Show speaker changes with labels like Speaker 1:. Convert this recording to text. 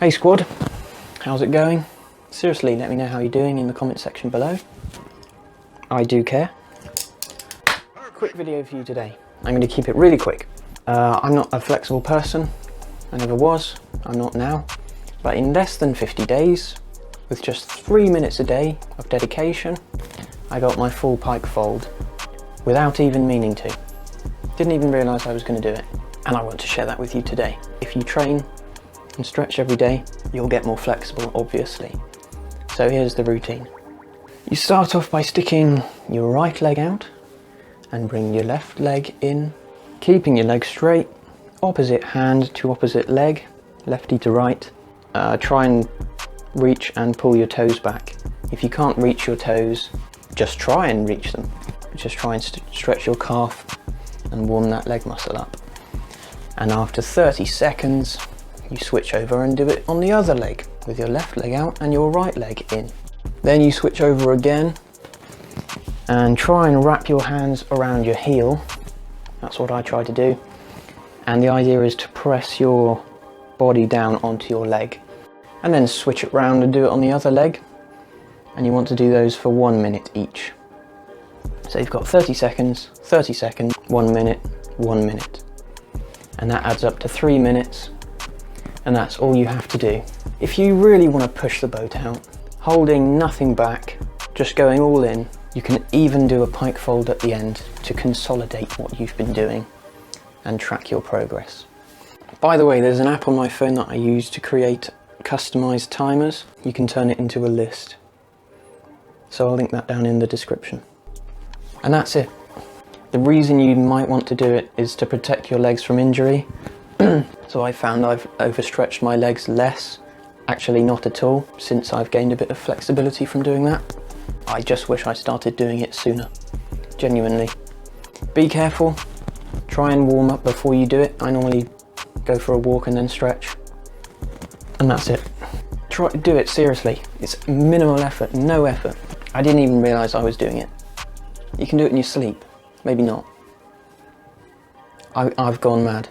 Speaker 1: Hey squad, how's it going? Seriously, let me know how you're doing in the comment section below. I do care. Quick video for you today. I'm going to keep it really quick. I'm not a flexible person. I never was. I'm not now. But in less than 50 days, with just 3 minutes a day of dedication, I got my full pike fold without even meaning to. Didn't even realise I was going to do it. And I want to share that with you today. If you train and stretch every day, you'll get more flexible, obviously. So here's the routine. You start off by sticking your right leg out and bring your left leg in, keeping your leg straight, opposite hand to opposite leg, lefty to right. Try and reach and pull your toes back. If you can't reach your toes, just try and reach them. Just try and stretch your calf and warm that leg muscle up. And after 30 seconds, you switch over and do it on the other leg, with your left leg out and your right leg in. Then you switch over again and try and wrap your hands around your heel. That's what I try to do. And the idea is to press your body down onto your leg. And then switch it round and do it on the other leg. And you want to do those for 1 minute each. So you've got 30 seconds, 1 minute, 1 minute. And that adds up to 3 minutes. And that's all you have to do. If you really want to push the boat out, holding nothing back, just going all in, you can even do a pike fold at the end to consolidate what you've been doing and track your progress. By the way, there's an app on my phone that I use to create customized timers. You can turn it into a list. So I'll link that down in the description. And that's it. The reason you might want to do it is to protect your legs from injury. So I found I've overstretched my legs less, actually not at all, since I've gained a bit of flexibility from doing that. I just wish I started doing it sooner, genuinely. Be careful, try and warm up before you do it. I normally go for a walk and then stretch, and that's it. Try to do it seriously. It's minimal effort, no effort. I didn't even realise I was doing it. You can do it in your sleep, maybe not. I've gone mad.